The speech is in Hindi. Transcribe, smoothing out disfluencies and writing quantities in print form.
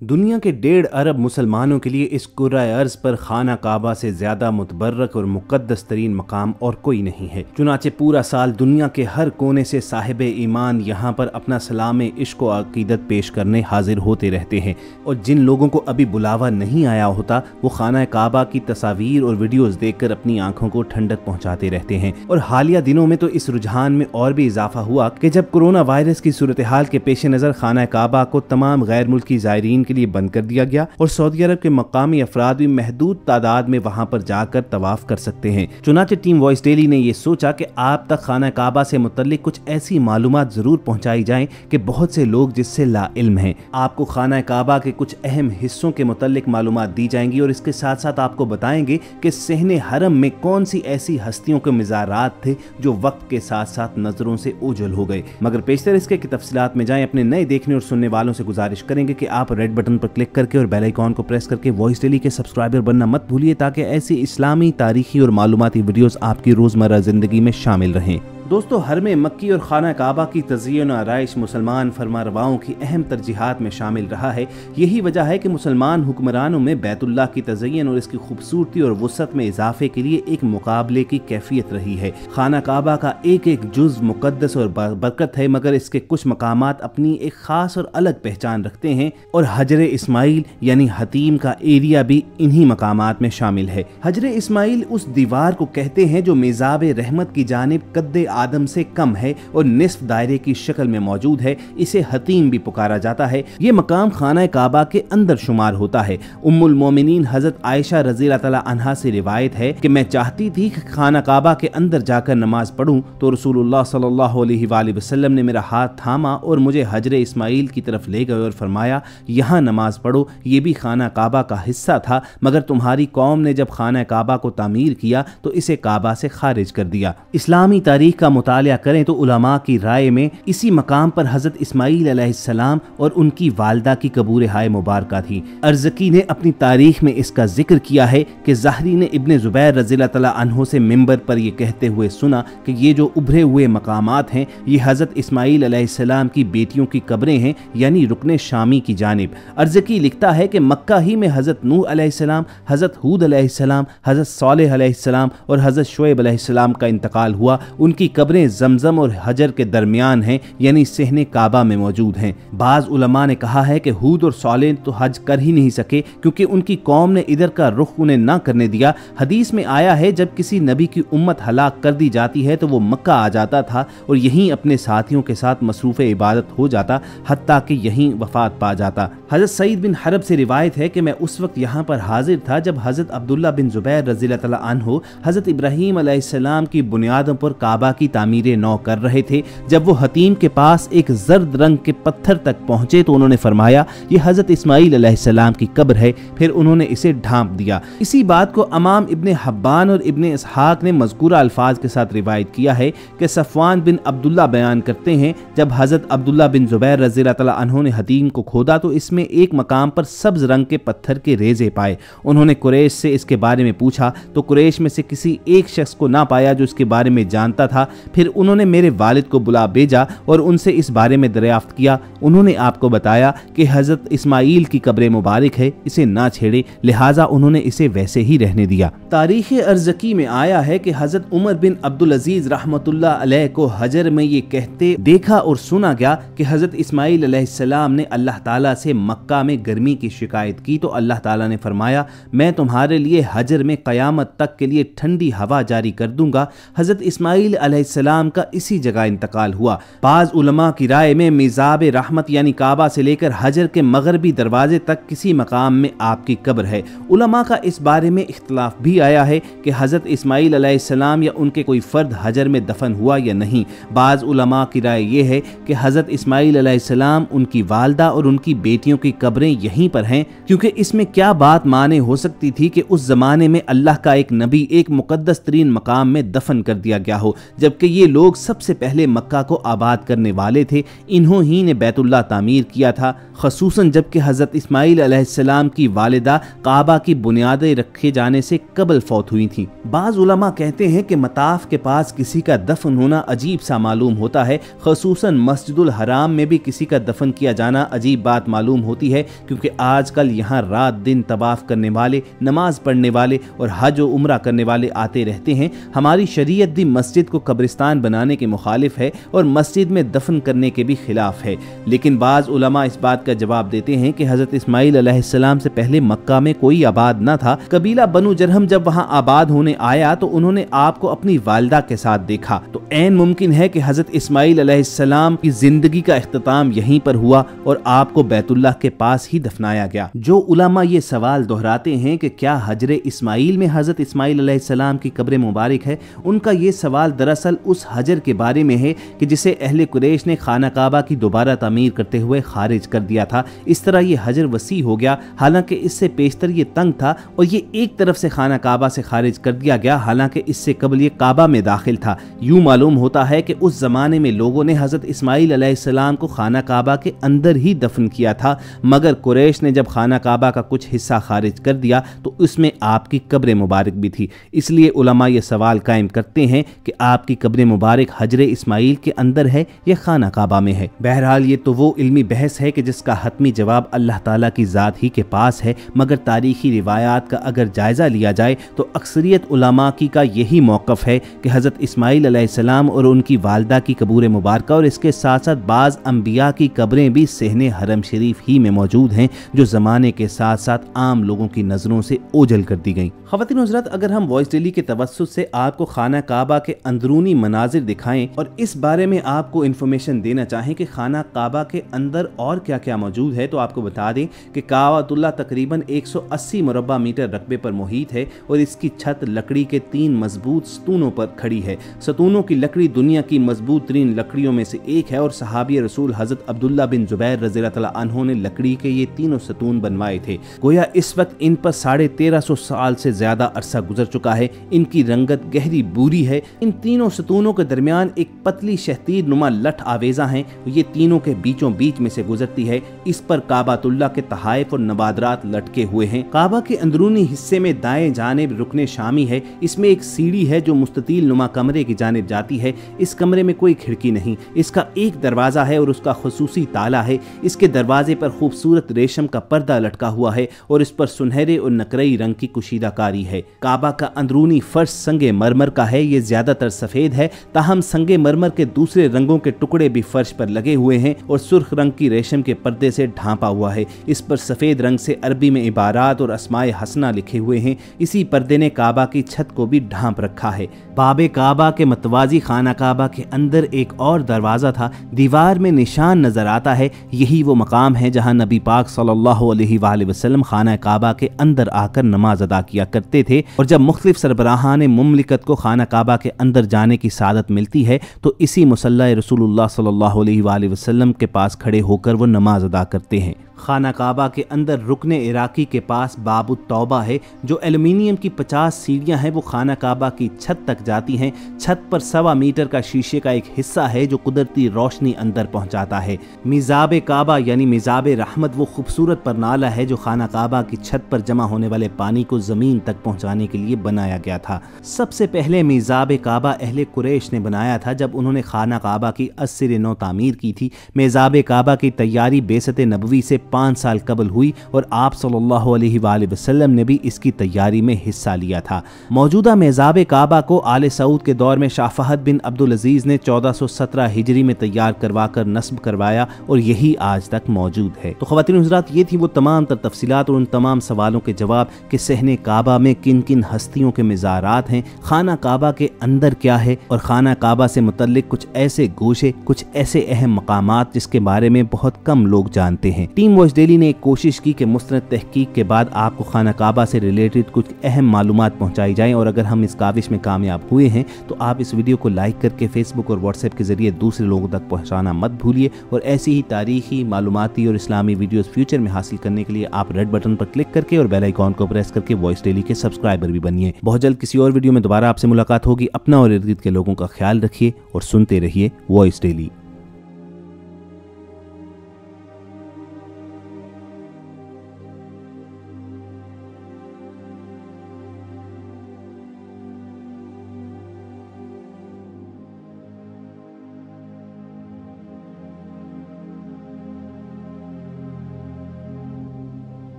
दुनिया के 1.5 अरब मुसलमानों के लिए इस कुर्राए अर्ज पर खाना काबा से ज्यादा मुतबर्रक और मुक़द्दस तरीन मकाम और कोई नहीं है। चुनाचे पूरा साल दुनिया के हर कोने से साहिब ईमान यहाँ पर अपना सलाम इश्क व अकीदत पेश करने हाजिर होते रहते हैं, और जिन लोगों को अभी बुलावा नहीं आया होता वो खाना काबा की तस्वीर और वीडियोस देखकर अपनी आंखों को ठंडक पहुँचाते रहते हैं। और हालिया दिनों में तो इस रुझान में और भी इजाफा हुआ कि जब कोरोना वायरस की सूरत हाल के पेश नज़र खाना काबा को तमाम गैर मुल्की ज़ायरीन के लिए बंद कर दिया गया और सऊदी अरब के मकामी अफराद भी महदूद तादाद में वहां पर जाकर तवाफ कर सकते हैं। चुनाचे टीम वॉइस डेली ने यह सोचा कि आप तक खाना काबा से मुतल्लिक कुछ ऐसी मालूमात जरूर पहुंचाई जाएं कि बहुत से लोग जिससे लाइल्म हैं। आपको खाना काबा के कुछ अहम हिस्सों के मुतल्लिक मालूमात दी जाएंगी और इसके साथ साथ आपको बताएंगे कि सहने हरम में कौन सी ऐसी हस्तियों के मज़ारात थे जो वक्त के साथ साथ नजरों से ओझल हो गए। मगर पेशतर इसके की तफसीलात में जाएं, अपने नए देखने और सुनने वालों से गुजारिश करेंगे कि आप रेड बटन पर क्लिक करके और बेल आइकॉन को प्रेस करके वॉइस डेली के सब्सक्राइबर बनना मत भूलिए, ताकि ऐसी इस्लामी, तारीखी और मालूमाती वीडियोस आपकी रोजमर्रा जिंदगी में शामिल रहें। दोस्तों, हरम मक्की और खाना काबा की तज़य्युन आराइश मुसलमान फरमारवाओं की अहम तरजीहात में शामिल रहा है। यही वजह है कि मुसलमान हुक्मरानों में बैतुल्लाह की तज़य्युन और इसकी खूबसूरती और वुसअत में इजाफे के लिए एक मुकाबले की कैफियत रही है। खाना काबा का एक एक जुज़ मुक़द्दस और बरकत है, मगर इसके कुछ मकामात अपनी एक ख़ास और अलग पहचान रखते हैं, और हजर इस्माइल यानी हतीम का एरिया भी इन्हीं मकामात में शामिल है। हजर इस्माइल उस दीवार को कहते हैं जो मेज़ाब रहमत की जानिब कद्दे आदम से कम है और निस्फ दायरे की शक्ल में मौजूद है। इसे हतीम भी पुकारा जाता है। ये मकाम खाना काबा के अंदर शुमार होता है। उम्मुल मोमिनीन हजरत आयशा रज़ियल्लाहु तआला अन्हा से रिवायत है कि मैं चाहती थी कि खाना काबा के अंदर जाकर नमाज पढ़ूं, तो रसूलुल्लाह सल्लल्लाहु अलैहि वसल्लम ने मेरा हाथ थामा और मुझे हजर इस्माइल की तरफ ले गए और फरमाया, यहाँ नमाज पढ़ो। ये भी खाना काबा का हिस्सा था, मगर तुम्हारी कौम ने जब खाना काबा को तामीर किया तो इसे काबा से खारिज कर दिया। इस्लामी तारीख का मुतालिया करें तो उलमा की राय में इसी मकाम पर हजरत इस्माइल अलैहिस्सलाम और उनकी वालदा की कबूर हाय मुबारका थी। अर्ज़की ने अपनी तारीख में इसका जिक्र किया है कि ज़ाहरी ने इब्ने ज़ुबैर रज़ियल्लाहु तआला अन्हु से मिंबर पर यह कहते हुए सुना कि ये जो उभरे हुए मकामात हैं ये हजरत इस्माइल अलैहिस्सलाम की बेटियों की कब्रें हैं, यानी रुकने शामी की जानिब। अर्ज़की लिखता है कि मक्का ही में हजरत नूह अलैहिस्सलाम, हजरत हूद अलैहिस्सलाम, हजरत सालेह अलैहिस्सलाम और हजरत शुएब अलैहिस्सलाम का इंतकाल हुआ। उनकी कब्रें जमजम और हजर के दरमियान हैं, यानी सहने काबा में मौजूद हैं। बाज उलमा ने कहा है कि हूद और सालेह तो हज कर ही नहीं सके क्योंकि उनकी कौम ने इधर का रुख उन्हें ना करने दिया। हदीस में आया है जब किसी नबी की उम्मत हलाक कर दी जाती है तो वो मक्का आ जाता था और यहीं अपने साथियों के साथ मसरूफ़ इबादत हो जाता, हत्ता कि यहीं वफात पा जाता। हजरत सईद बिन हरब से रिवायत है कि मैं उस वक्त यहाँ पर हाजिर था जब हजरत अब्दुल्ला बिन ज़ुबैर रज़ियल्लाहु तआला अन्हु हजरत इब्राहीम अलैहिस्सलाम की बुनियादों पर काबा की तामीर नौ कर रहे थे। जब वो हतीम के पास एक जर्द रंग के पत्थर तक पहुंचे तो उन्होंने फरमाया, ये हजरत इस्माइल अलैहिस्सलाम की कब्र है। फिर उन्होंने इसे ढांप दिया। इसी बात को अमाम इब्ने हब्बान और इब्ने इसहाक ने मज़कूरा अल्फाज के साथ रिवायत किया है कि सफ़वान बिन अब्दुल्ला बयान करते हैं, जब हजरत अब्दुल्ला बिन ज़ुबैर रज़ियल्लाहु तआला अन्हु ने हतीम को खोदा तो इसमें एक मकाम पर सब्ज रंग के पत्थर के रेजे पाए। उन्होंने कुरैश से इसके बारे में पूछा तो कुरैश में से किसी एक शख्स को ना पाया जो इसके बारे में जानता था। फिर उन्होंने मेरे वालिद को बुला भेजा और उनसे इस बारे में दरियाफ्त किया। उन्होंने आपको बताया कि हजरत इस्माइल की कब्र मुबारक है, इसे ना छेड़े, लिहाजा उन्होंने इसे वैसे ही रहने दिया। तारीख अर्ज़की में आया है कि हजरत उमर बिन अब्दुल अजीज रहमतुल्लाह अलैह को हजर में ये कहते देखा और सुना गया कि हजरत इस्माइल अलैहिस्सलाम ने अल्लाह ताला से मक्का में गर्मी की शिकायत की तो अल्लाह ताला ने फरमाया, मैं तुम्हारे लिए हजर में क़यामत तक के लिए ठंडी हवा जारी कर दूंगा। हजरत इस्माइल अलैहिस्सलाम का इसी जगह इंतकाल हुआ। बाज उलमा की राय में मिज़ाब रहमत यानी काबा से लेकर हजर के मगरबी दरवाजे तक किसी मकाम में आपकी कब्र है। उलमा का इस बारे में इख्तलाफ भी आया है कि हजरत इस्माइल अलैहिस्सलाम या उनके कोई फर्द हजर में दफन हुआ या नहीं। बाज उलमा की राय यह है कि हजरत इस्माइल अलैहिस्सलाम, उनकी वालदा और उनकी बेटियों की कब्रें यहीं पर हैं, क्योंकि इसमें क्या बात माने हो सकती थी कि उस जमाने में अल्लाह का एक नबी एक मुकद्दस तरीन मकाम में दफन कर दिया गया हो, जबकि ये लोग सबसे पहले मक्का को आबाद करने वाले थे। इन्हों ही ने बैतुल्लाह तामीर किया था, खसूसन जबकि हज़रत इस्माईल अलैहिस्सलाम की वालिदा काबा की बुनियादें रखे जाने से कबल फौत हुई थीं। बाज़ उलमा कहते हैं कि मताफ के पास किसी का दफन होना अजीब सा मालूम होता है, खसूसन मस्जिदुल हराम में भी किसी का दफन किया जाना अजीब बात मालूम होती है, क्योंकि आजकल यहाँ रात दिन तवाफ करने वाले, नमाज पढ़ने वाले और हज और उम्रा करने वाले आते रहते हैं। हमारी शरीयत भी मस्जिद को कब्रिस्तान बनाने के मुखालिफ है और मस्जिद में दफन करने के भी खिलाफ है। लेकिन बाज़ उलमा इस बात का जवाब देते हैं कि हज़रत इस्माईल अलैहिस्सलाम से पहले मक्का में कोई आबाद न था। कबीला बनु जरहम जब वहाँ आबाद होने आया तो उन्होंने आपको अपनी वालिदा के साथ देखा, तो ऐन मुमकिन है कि हज़रत इस्माईल अलैहिस्सलाम की जिंदगी का इख्तिताम यहीं पर हुआ और आपको बैतुल्लाह के पास ही दफनाया गया। जो उलमा ये सवाल दोहराते हैं कि क्या हजरे इस्माईल में हज़रत इस्माईल अलैहिस्सलाम की कब्र मुबारक है, उनका ये सवाल दरअसल उस हजर के बारे में है कि जिसे अहले कुरैश ने खाना काबा की दोबारा तामीर करते हुए खारिज कर दिया था। इस तरह ये हजर वसी हो गया, हालांकि इससे पेशतर ये तंग था और ये एक तरफ से खाना काबा से खारिज कर दिया गया, हालांकि इससे कबल ये काबा में दाखिल था। यूं मालूम होता है कि उस जमाने में लोगों ने हज़रत इस्माईल अलैहिस्सलाम को खाना काबा के अंदर ही दफन किया था, मगर कुरैश ने जब खाना काबा का कुछ हिस्सा खारिज कर दिया तो उसमें आपकी कब्र मुबारक भी थी। इसलिए उलमा ये सवाल कायम करते हैं कि आपकी कब्र मुबारक हजरे इस्माईल के अंदर है या खाना काबा में है। बहरहाल ये तो वो इल्मी बहस है कि जिसका हतमी जवाब अल्लाह ताला की ज़ात ही के पास है, मगर तारीखी रिवायात का अगर जायज़ा लिया जाए तो अक्सरियत उलमा की का यही मौक़िफ़ है कि हज़रत इस्माईल अलैहिस्सलाम और उनकी वालिदा की कब्र मुबारक और इसके साथ साथ बाज़ अम्बिया की कब्रें भी सहने हरम शरीफ ही में मौजूद हैं, जो ज़माने के साथ साथ आम लोगों की नज़रों से ओझल कर दी गई। ख़वातीन हज़रात, अगर हम वॉइस डेली के तवस्सुत से आपको खाना काबा के अंदरूनी मनाजिर दिखाएं और इस बारे में आपको इन्फॉर्मेशन देना चाहें कि खाना काबा के अंदर और क्या क्या मौजूद है, तो आपको बता दें कि काबतुल्लाह तकरीबन 180 मुरब्बा मीटर रकबे पर मुहीत है और इसकी छत लकड़ी के 3 मजबूत सतूनों पर खड़ी है। सतूनों की लकड़ी दुनिया की मजबूत तरीन लकड़ियों में से एक है और सहाबी रसूल हज़रत अब्दुल्ला बिन जुबैर रज़ियल्लाहु तआला अन्हु ने लकड़ी के ये तीनों सतून बनवाए थे। गोया इस वक्त इन पर 1350 साल से ज्यादा अरसा गुजर चुका है। इनकी रंगत गहरी बूरी है। इन तीनों सतूनों के दरमियान एक पतली शहतीर नुमा लठ आवेजा है, ये तीनों के बीचों बीच में से गुजरती है। इस पर काबातुल्लाह के तहाइफ और नबादरात लटके हुए हैं। काबा के अंदरूनी हिस्से में दाएं जानिब रुकने शामी है। इसमें एक सीढ़ी है जो मुस्ततील नुमा कमरे की जानिब जाती है। इस कमरे में कोई खिड़की नहीं, इसका एक दरवाजा है और उसका खुसूसी ताला है। इसके दरवाजे पर खूबसूरत रेशम का पर्दा लटका हुआ है और इस पर सुनहरे और नकरई रंग की कुशीदाकारी है। काबा का अंदरूनी फर्श संगे मरमर का है। ये ज्यादातर सफेद है, ताहम संगे मरमर के दूसरे रंगों के टुकड़े भी फर्श पर लगे हुए हैं और सुर्ख रंग की रेशम के पर्दे से ढांपा हुआ है। इस पर सफेद रंग से अरबी में इबारात और अस्माए हसना लिखे हुए हैं। इसी पर्दे ने काबा की छत को भी ढांप रखा है। बाबे काबा के मतवाजी खाना काबा के अंदर एक और दरवाजा था। दीवार में निशान नजर आता है। यही वो मकाम है जहां नबी पाक सल्लल्लाहु अलैहि वसल्लम खाना काबा के अंदर आकर नमाज अदा किया करते थे। और जब मुख्तलिफ सरबराहान मुमलिकत को खाना काबा के अंदर जाने की सादत मिलती है तो इसी मुसल्ला रसूलुल्लाह सल्लल्लाहु अलैहि वसल्लम के पास खड़े होकर वो नमाज अदा करते हैं। खाना काबा के अंदर रुकने इराकी के पास बाबुत तौबा है, जो एल्युमिनियम की 50 सीढ़ियां हैं वो खाना काबा की छत तक जाती हैं। छत पर 1.25 मीटर का शीशे का एक हिस्सा है जो कुदरती रोशनी अंदर पहुंचाता है। मिजाब काबा यानी मिजाब रहमत वो खूबसूरत परनाला है जो खाना काबा की छत पर जमा होने वाले पानी को जमीन तक पहुंचाने के लिए बनाया गया था। सबसे पहले मिजाब काबा अहले कुरैश ने बनाया था जब उन्होंने खाना काबा की अस्सिर नौ तामीर की थी। मिजाब काबा की तैयारी बेसत नबवी से 5 साल कबल हुई और आप सल्लल्लाहु अलैहि वसल्लम ने भी इसकी तैयारी में हिस्सा लिया था। मौजूदा मेज़ाब काबा को आले सऊद के दौर में शाह फहद बिन अब्दुल अजीज ने 1417 हिजरी में तैयार करवा कर नस्ब करवाया और यही आज तक मौजूद है। तो ख़वातीन हज़रात, ये थी वो तमाम तर तफसीलात और उन तमाम सवालों के जवाब कि सहने काबा में किन किन हस्तियों के मज़ारात हैं, खाना काबा के अंदर क्या है और खाना काबा से मुतल्लिक कुछ ऐसे गोशे, कुछ ऐसे अहम मकामात जिसके बारे में बहुत कम लोग जानते हैं। टीम वॉइस डेली ने एक कोशिश की कि मुस्तनद तहकीक के बाद आपको खाना काबा से रिलेटेड कुछ अहम मालूमात पहुंचाई जाएं, और अगर हम इस काविश में कामयाब हुए हैं तो आप इस वीडियो को लाइक करके फेसबुक और व्हाट्सएप के जरिए दूसरे लोगों तक पहुंचाना मत भूलिए। और ऐसी ही तारीखी, मालूमाती और इस्लामी वीडियोस फ्यूचर में हासिल करने के लिए आप रेड बटन पर क्लिक करके और बेल आइकॉन को प्रेस करके वॉइस डेली के सब्सक्राइबर भी बनिए। बहुत जल्द किसी और वीडियो में दोबारा आपसे मुलाकात होगी। अपना और इर्द गिर्द के लोगों का ख्याल रखिए और सुनते रहिए वॉइस डेली।